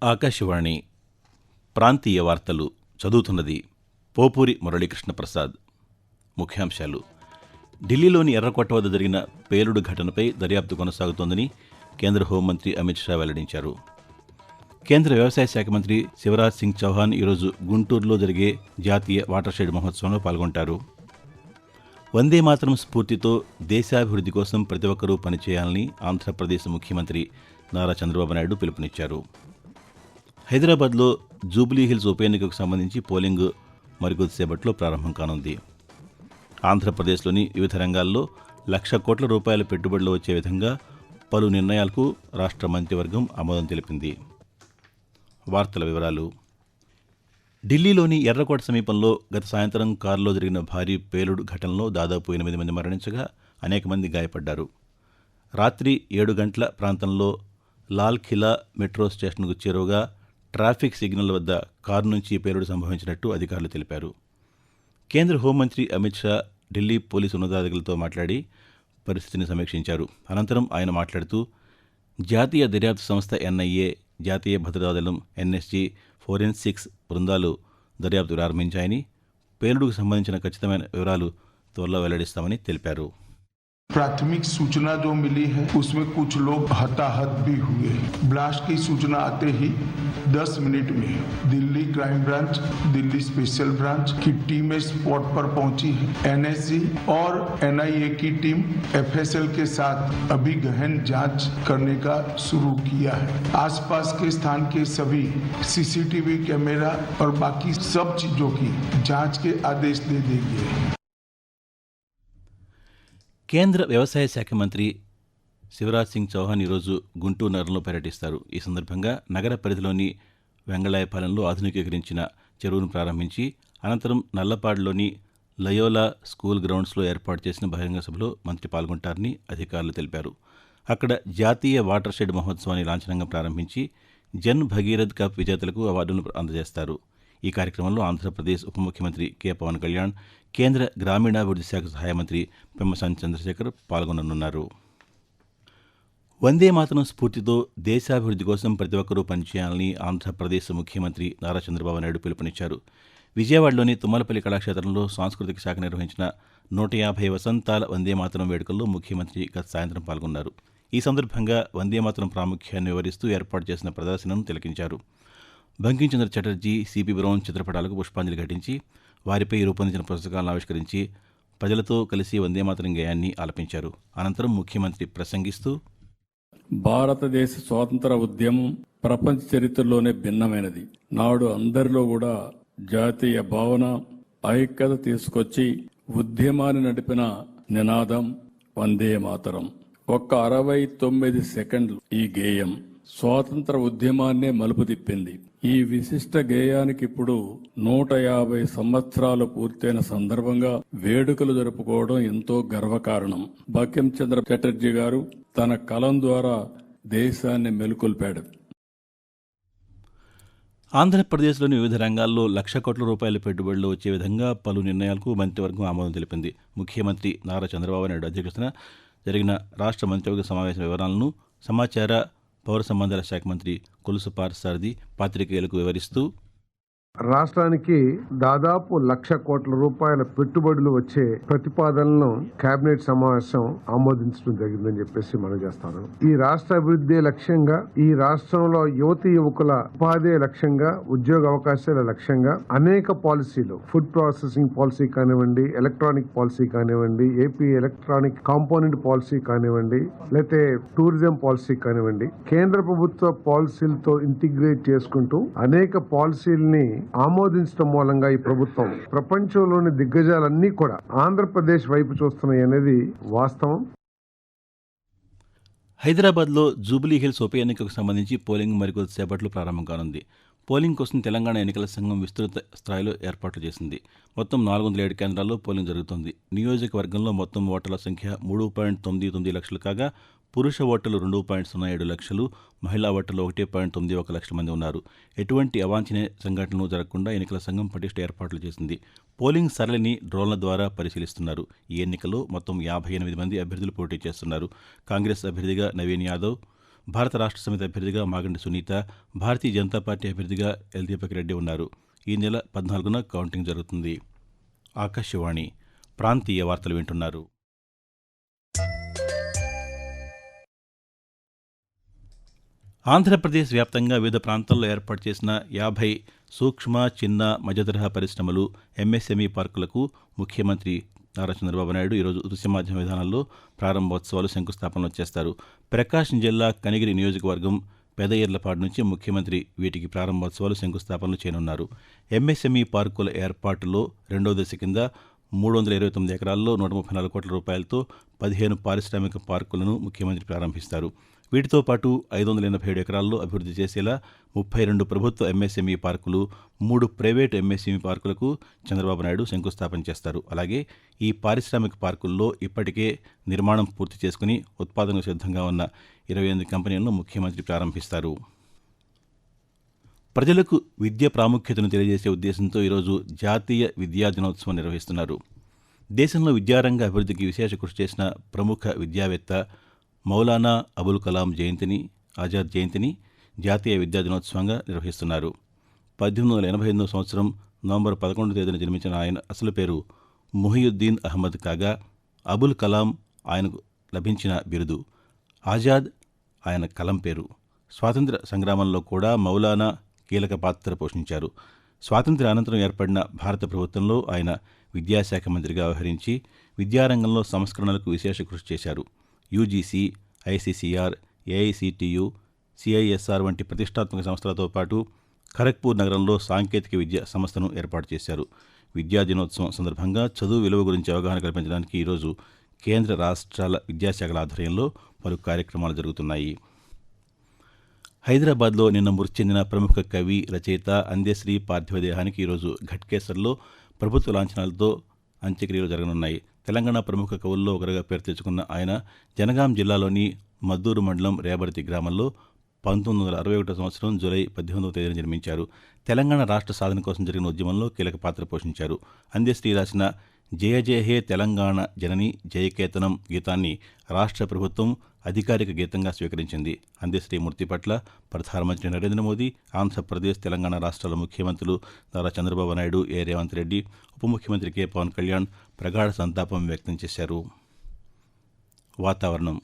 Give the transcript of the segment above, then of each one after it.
ఆకాశవాణి ప్రాంతీయ వార్తలు చదువుతున్నది పోపూరి మురళీకృష్ణ ప్రసాద్. ముఖ్యాంశాలు: ఢిల్లీలోని ఎర్రకోట వద్ద జరిగిన పేలుడు ఘటనపై దర్యాప్తు కొనసాగుతోందని కేంద్ర హోంమంత్రి అమిత్ షా వెల్లడించారు. కేంద్ర వ్యవసాయ శాఖ మంత్రి శివరాజ్ సింగ్ చౌహాన్ ఈరోజు గుంటూరులో జరిగే జాతీయ వాటర్ షెడ్ మహోత్సవంలో పాల్గొంటారు. వందే మాతరం స్ఫూర్తితో దేశాభివృద్ధి కోసం ప్రతి ఒక్కరూ పనిచేయాలని ఆంధ్రప్రదేశ్ ముఖ్యమంత్రి నారా చంద్రబాబు నాయుడు పిలుపునిచ్చారు. హైదరాబాద్లో జూబ్లీహిల్స్ ఉప ఎన్నికకు సంబంధించి పోలింగ్ మరికొద్దిసేపట్లో ప్రారంభం కానుంది. ఆంధ్రప్రదేశ్లోని వివిధ రంగాల్లో ₹1,00,000 కోట్ల పెట్టుబడులు వచ్చే విధంగా పలు నిర్ణయాలకు రాష్ట్ర మంత్రివర్గం ఆమోదం తెలిపింది. వార్తల వివరాలు: ఢిల్లీలోని ఎర్రకోట సమీపంలో గత సాయంత్రం కారులో జరిగిన భారీ పేలుడు ఘటనలో దాదాపు 8 మంది మరణించగా అనేక మంది గాయపడ్డారు. రాత్రి 7 గంటల ప్రాంతంలో లాల్ ఖిలా మెట్రో స్టేషన్కు చేరువగా ట్రాఫిక్ సిగ్నల్ వద్ద కారు నుంచి పేలుడు సంభవించినట్టు అధికారులు తెలిపారు. కేంద్ర హోంమంత్రి అమిత్ షా ఢిల్లీ పోలీసు ఉన్నతాధికారులతో మాట్లాడి పరిస్థితిని సమీక్షించారు. అనంతరం ఆయన మాట్లాడుతూ జాతీయ దర్యాప్తు సంస్థ ఎన్ఐఏ, జాతీయ భద్రతా దళం ఎన్ఎస్జీ, ఫోరెన్సిక్స్ బృందాలు దర్యాప్తు ప్రారంభించాయని, పేలుడుకు సంబంధించిన ఖచ్చితమైన వివరాలు త్వరలో వెల్లడిస్తామని తెలిపారు. प्राथमिक सूचना जो मिली है उसमें कुछ लोग हताहत भी हुए। ब्लास्ट की सूचना आते ही 10 मिनट में Delhi crime branch, Delhi special branch की टीमें स्पॉट पर पहुंची है। एनएसजी और एनआईए की टीम एफएसएल के साथ अभी गहन जांच करने का शुरू किया है। आसपास के स्थान के सभी सीसीटीवी कैमरा और बाकी सब चीजों की जांच के आदेश दे देंगे। కేంద్ర వ్యవసాయ శాఖ మంత్రి శివరాజ్ సింగ్ చౌహాన్ ఈరోజు గుంటూరు నగరంలో పర్యటిస్తారు. ఈ సందర్భంగా నగర పరిధిలోని వెంగళాయపాలెంలో ఆధునికీకరించిన చెరువును ప్రారంభించి అనంతరం నల్లపాడులోని లయోలా స్కూల్ గ్రౌండ్స్లో ఏర్పాటు చేసిన బహిరంగ సభలో మంత్రి పాల్గొంటారని అధికారులు తెలిపారు. అక్కడ జాతీయ వాటర్ షెడ్ మహోత్సవాన్ని లాంఛనంగా ప్రారంభించి జన్ భగీరథ్ కప్ విజేతలకు అవార్డులను అందజేస్తారు. ఈ కార్యక్రమంలో ఆంధ్రప్రదేశ్ ఉప ముఖ్యమంత్రి కె పవన్ కళ్యాణ్, కేంద్ర గ్రామీణాభివృద్ధి శాఖ సహాయ మంత్రి పెమ్మసాని చంద్రశేఖర్ పాల్గొననున్నారు. వందే మాతరం స్ఫూర్తితో దేశాభివృద్ధి కోసం ప్రతి ఒక్కరూ పనిచేయాలని ఆంధ్రప్రదేశ్ ముఖ్యమంత్రి నారా చంద్రబాబు నాయుడు పిలుపునిచ్చారు. విజయవాడలోని తుమ్మలపల్లి కళాక్షేత్రంలో సాంస్కృతిక శాఖ నిర్వహించిన 150 వసంతాల వందే మాతరం వేడుకల్లో ముఖ్యమంత్రి గత సాయంత్రం పాల్గొన్నారు. ఈ సందర్భంగా వందే మాతరం ప్రాముఖ్యాన్ని వివరిస్తూ ఏర్పాటు చేసిన ప్రదర్శనను తిలకించారు. బంకించంద్ర చటర్జీ, సిపి బ్రౌన్ చిత్రపటాలకు పుష్పాంజలి ఘటించి వారిపై రూపొందించిన పుస్తకాలను ఆవిష్కరించి ప్రజలతో కలిసి వందేమాతరం గేయాన్ని ఆలపించారు. అనంతరం ముఖ్యమంత్రి ప్రసంగిస్తూ భారతదేశ స్వాతంత్ర ఉద్యమం ప్రపంచ చరిత్రలోనే భిన్నమైనది. నాడు అందరిలో కూడా జాతీయ భావన, ఐక్యత తీసుకొచ్చి ఉద్యమాన్ని నడిపిన నినాదం వందే మాతరం. ఒక్క 69 సెకండ్లు ఈ గేయం స్వాతంత్ర ఉద్యమాన్నే మలుపు తిప్పింది. ఈ విశిష్ట గేయానికి ఇప్పుడు 150 సంవత్సరాలు పూర్తయిన సందర్భంగా వేడుకలు జరుపుకోవడం ఎంతో గర్వకారణం. బంకించంద్ర చటర్జీ గారు తన కలం ద్వారా దేశాన్ని మెలుకొల్పాడు. ఆంధ్రప్రదేశ్లోని వివిధ రంగాల్లో ₹1,00,000 కోట్ల పెట్టుబడులు వచ్చే విధంగా పలు నిర్ణయాలకు మంత్రివర్గం ఆమోదం తెలిపింది. ముఖ్యమంత్రి నారా చంద్రబాబు నాయుడు అధ్యక్షతన జరిగిన రాష్ట్ర మంత్రివర్గ సమావేశం వివరాలను సమాచార పౌర సంబంధాల శాఖ మంత్రి కొలుసు పార్థసారథి పాత్రికేయులకు వివరిస్తూ రాష్ట్రానికి దాదాపు ₹1,00,000 కోట్ల పెట్టుబడులు వచ్చే ప్రతిపాదనలను కేబినెట్ సమావేశం ఆమోదించడం జరిగిందని చెప్పేసి మనం చేస్తాను. ఈ రాష్ట్ర అభివృద్ధి లక్ష్యంగా, ఈ రాష్ట్రంలో యువతి యువకుల ఉపాధి లక్ష్యంగా, ఉద్యోగ అవకాశాల లక్ష్యంగా అనేక పాలసీలు, ఫుడ్ ప్రాసెసింగ్ పాలసీ కానివ్వండి, ఎలక్ట్రానిక్ పాలసీ కానివ్వండి, ఏపీ ఎలక్ట్రానిక్ కాంపోనెంట్ పాలసీ కానివ్వండి, లేకపోతే టూరిజం పాలసీ కానివ్వండి, కేంద్ర ప్రభుత్వ పాలసీలతో ఇంటిగ్రేట్ చేసుకుంటూ అనేక పాలసీలని ఆమోదించడం మూలంగా ఈ ప్రభుత్వం ప్రపంచంలోని దిగ్గజాలన్నీ కూడా ఆంధ్రప్రదేశ్ వైపు చూస్తున్నాయి అనేది వాస్తవం. హైదరాబాద్లో జూబ్లీహిల్స్ ఉప ఎన్నికకు సంబంధించి పోలింగ్ మరికొద్దిసేపట్లో ప్రారంభం కానుంది. పోలింగ్ కోసం తెలంగాణ ఎన్నికల సంఘం విస్తృత స్థాయిలో ఏర్పాట్లు చేసింది. మొత్తం 407 కేంద్రాల్లో పోలింగ్ జరుగుతోంది. నియోజకవర్గంలో మొత్తం ఓటర్ల సంఖ్య 3.99 లక్షలు కాగా పురుష ఓటర్లు 2.07 లక్షలు, మహిళా ఓటర్లు 1.91 లక్షల మంది ఉన్నారు. ఎటువంటి అవాంఛనీయ సంఘటనలు జరగకుండా ఎన్నికల సంఘం పటిష్ట ఏర్పాట్లు చేసింది. పోలింగ్ సరళిని డ్రోన్ల ద్వారా పరిశీలిస్తున్నారు. ఈ ఎన్నికల్లో మొత్తం 58 మంది అభ్యర్థులు పోటీ చేస్తున్నారు. కాంగ్రెస్ అభ్యర్థిగా నవీన్ యాదవ్, భారత రాష్ట్ర సమితి అభ్యర్థిగా మాగంటి సునీత, భారతీయ జనతా పార్టీ అభ్యర్థిగా ఎల్ దీపక్ రెడ్డి ఉన్నారు. ఈ నెల 14న కౌంటింగ్ జరుగుతుంది. ఆకాశవాణి ప్రాంతీయ వార్తలు వింటున్నారు. ఆంధ్రప్రదేశ్ వ్యాప్తంగా వివిధ ప్రాంతాల్లో ఏర్పాటు చేసిన 50 సూక్ష్మ, చిన్న, మధ్యతరహా పరిశ్రమలు, ఎంఎస్ఎంఈ పార్కులకు ముఖ్యమంత్రి నారా చంద్రబాబు నాయుడు ఈరోజు దృశ్య మాధ్యమ విధానంలో ప్రారంభోత్సవాలు, శంకుస్థాపనలు చేస్తారు. ప్రకాశం జిల్లా కనిగిరి నియోజకవర్గం పెదయర్లపాడు నుంచి ముఖ్యమంత్రి వీటికి ప్రారంభోత్సవాలు, శంకుస్థాపనలు చేయనున్నారు. ఎంఎస్ఎంఈ పార్కుల ఏర్పాటులో రెండో దశ కింద 329 ఎకరాల్లో 134 కోట్ల రూపాయలతో 15 పారిశ్రామిక పార్కులను ముఖ్యమంత్రి ప్రారంభిస్తారు. వీటితో పాటు 587 ఎకరాల్లో అభివృద్ధి చేసేలా 32 ప్రభుత్వ ఎంఎస్ఎంఈ పార్కులు, 3 ప్రైవేటు ఎంఎస్ఎంఈ పార్కులకు చంద్రబాబు నాయుడు శంకుస్థాపన చేస్తారు. అలాగే ఈ పారిశ్రామిక పార్కుల్లో ఇప్పటికే నిర్మాణం పూర్తి చేసుకుని ఉత్పాదనకు సిద్ధంగా ఉన్న 28 కంపెనీలను ముఖ్యమంత్రి ప్రారంభిస్తారు. ప్రజలకు విద్య ప్రాముఖ్యతను తెలియజేసే ఉద్దేశంతో ఈరోజు జాతీయ విద్యా దినోత్సవం నిర్వహిస్తున్నారు. దేశంలో విద్యారంగ అభివృద్ధికి విశేష కృషి చేసిన ప్రముఖ విద్యావేత్త మౌలానా అబుల్ కలాం ఆజాద్ జయంతిని జాతీయ విద్యా దినోత్సవంగా నిర్వహిస్తున్నారు. 1888 సంవత్సరం నవంబర్ 11వ తేదీన జన్మించిన ఆయన అసలు పేరు ముహియుద్దీన్ అహ్మద్ కాగా, అబుల్ కలాం ఆయనకు లభించిన బిరుదు. ఆజాద్ ఆయన కలం పేరు. స్వాతంత్ర్య సంగ్రామంలో కూడా మౌలానా కీలక పాత్ర పోషించారు. స్వాతంత్ర్య అనంతరం ఏర్పడిన భారత ప్రభుత్వంలో ఆయన విద్యాశాఖ మంత్రిగా వ్యవహరించి విద్యారంగంలో సంస్కరణలకు విశేష కృషి చేశారు. యూజీసీ, ఐసీసీఆర్, ఏఐసీటీయూ, సిఐఎస్ఆర్ వంటి ప్రతిష్టాత్మక సంస్థలతో పాటు ఖరగ్పూర్ నగరంలో సాంకేతిక విద్యా సంస్థను ఏర్పాటు చేశారు. విద్యా దినోత్సవం సందర్భంగా చదువు విలువ గురించి అవగాహన కల్పించడానికి ఈరోజు కేంద్ర రాష్ట్రాల విద్యాశాఖల ఆధ్వర్యంలో పలు కార్యక్రమాలు జరుగుతున్నాయి. హైదరాబాద్లో నిన్న మృతి చెందిన ప్రముఖ కవి, రచయిత అందెశ్రీ పార్థివ దేహానికి ఈరోజు ఘట్కేసర్లో ప్రభుత్వ లాంఛనాలతో అంత్యక్రియలు జరగనున్నాయి. తెలంగాణ ప్రముఖ కవుల్లో ఒకరుగా పేరు తెచ్చుకున్న ఆయన జనగాం జిల్లాలోని మద్దూరు మండలం రేబర్తి గ్రామంలో 1961 సంవత్సరం జూలై 18వ తేదీన జన్మించారు. తెలంగాణ రాష్ట్ర సాధన కోసం జరిగిన ఉద్యమంలో కీలక పాత్ర పోషించారు. అందెశ్రీ రాసిన జయ జయ హే తెలంగాణ జనని జయకేతనం గీతాన్ని రాష్ట్ర ప్రభుత్వం అధికారిక గీతంగా స్వీకరించింది. అందెశ్రీ మృతి పట్ల ప్రధానమంత్రి నరేంద్ర మోదీ, ఆంధ్రప్రదేశ్, తెలంగాణ రాష్ట్రాల ముఖ్యమంత్రులు నారా చంద్రబాబు నాయుడు, ఏ రేవంత్ రెడ్డి, ఉప ముఖ్యమంత్రి కె పవన్ కళ్యాణ్ ప్రగాఢ సంతాపం వ్యక్తం చేశారు. వాతావరణం.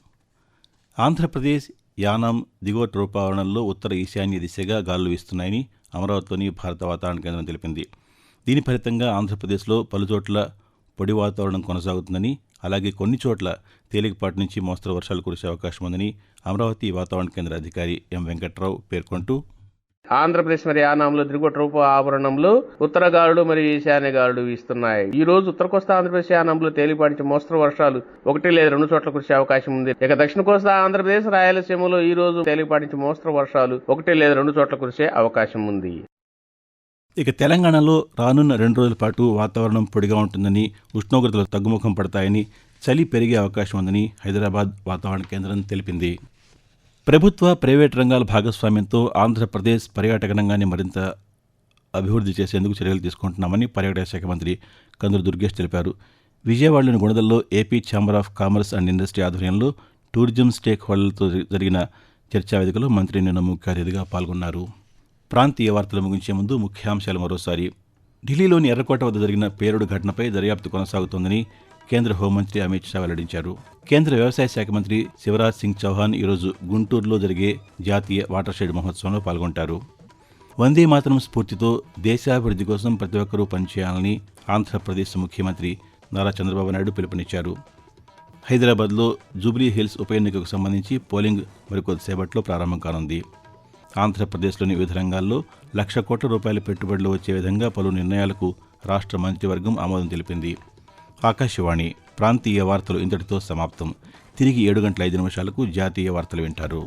ఆంధ్రప్రదేశ్, యానాం దిగువ రూపావరణంలో ఉత్తర ఈశాన్య దిశగా గాలులు వీస్తున్నాయని అమరావతిలోని భారత వాతావరణ కేంద్రం తెలిపింది. దీని ఫలితంగా ఆంధ్రప్రదేశ్లో పలుచోట్ల పొడి వాతావరణం కొనసాగుతుందని, అలాగే కొన్ని చోట్ల తేలికపాటి నుంచి మోస్తరు వర్షాలు కురిసే అవకాశం ఉందని అమరావతి వాతావరణ కేంద్ర అధికారి ఎం వెంకట్రావు పేర్కొంటూ, ఆంధ్రప్రదేశ్ మరియు యానాంలో దిగువ రూప ఆవరణంలో ఉత్తర గాలులు మరియు ఈశాన్య గాలులు వీస్తున్నాయి. ఈ రోజు ఉత్తర కోస్తా ఆంధ్రప్రదేశ్ యానాంలో తేలిపాటి మోస్తరు వర్షాలు 1 లేదా 2 చోట్ల కురిసే అవకాశం ఉంది. ఇక దక్షిణ కోస్తా ఆంధ్రప్రదేశ్, రాయలసీమలో ఈ రోజు తేలిపాటి మోస్తరు వర్షాలు 1 లేదా 2 చోట్ల కురిసే అవకాశం ఉంది. ఇక తెలంగాణలో రానున్న 2 రోజుల పాటు వాతావరణం పొడిగా ఉంటుందని, ఉష్ణోగ్రతలు తగ్గుముఖం పడతాయని, చలి పెరిగే అవకాశం ఉందని హైదరాబాద్ వాతావరణ కేంద్రం తెలిపింది. ప్రభుత్వ, ప్రైవేటు రంగాల భాగస్వామ్యంతో ఆంధ్రప్రదేశ్ పర్యాటక రంగాన్ని మరింత అభివృద్ధి చేసేందుకు చర్యలు తీసుకుంటున్నామని పర్యాటక శాఖ మంత్రి కందుల దుర్గేష్ తెలిపారు. విజయవాడలోని గుణదల్లో AP chamber of commerce and industry ఆధ్వర్యంలో టూరిజం స్టేక్ హోల్డర్లతో జరిగిన చర్చావేదికలో మంత్రి నిన్న ముఖ్య అతిథిగా పాల్గొన్నారు. ప్రాంతీయ వార్తలు ముగించే ముందు ముఖ్యాంశాలు మరోసారి. ఢిల్లీలోని ఎర్రకోట వద్ద జరిగిన పేలుడు ఘటనపై దర్యాప్తు కొనసాగుతోందని కేంద్ర హోంమంత్రి అమిత్ షా వెల్లడించారు. కేంద్ర వ్యవసాయ శాఖ మంత్రి శివరాజ్ సింగ్ చౌహాన్ ఈరోజు గుంటూరులో జరిగే జాతీయ వాటర్ షెడ్ మహోత్సవంలో పాల్గొంటారు. వందే మాతరం స్ఫూర్తితో దేశాభివృద్ధి కోసం ప్రతి ఒక్కరూ పనిచేయాలని ఆంధ్రప్రదేశ్ ముఖ్యమంత్రి నారా చంద్రబాబు నాయుడు పిలుపునిచ్చారు. హైదరాబాద్లో జూబ్లీ హిల్స్ ఉప ఎన్నికకు సంబంధించి పోలింగ్ మరికొద్దిసేపట్లో ప్రారంభం కానుంది. ఆంధ్రప్రదేశ్లోని వివిధ రంగాల్లో 1,00,000 కోట్ల రూపాయల పెట్టుబడులు వచ్చే విధంగా పలు నిర్ణయాలకు రాష్ట్ర మంత్రివర్గం ఆమోదం తెలిపింది. ఆకాశవాణి ప్రాంతీయ వార్తలు ఇంతటితో సమాప్తం. తిరిగి 7 గంటల 5 నిమిషాలకు జాతీయ వార్తలు వింటారు.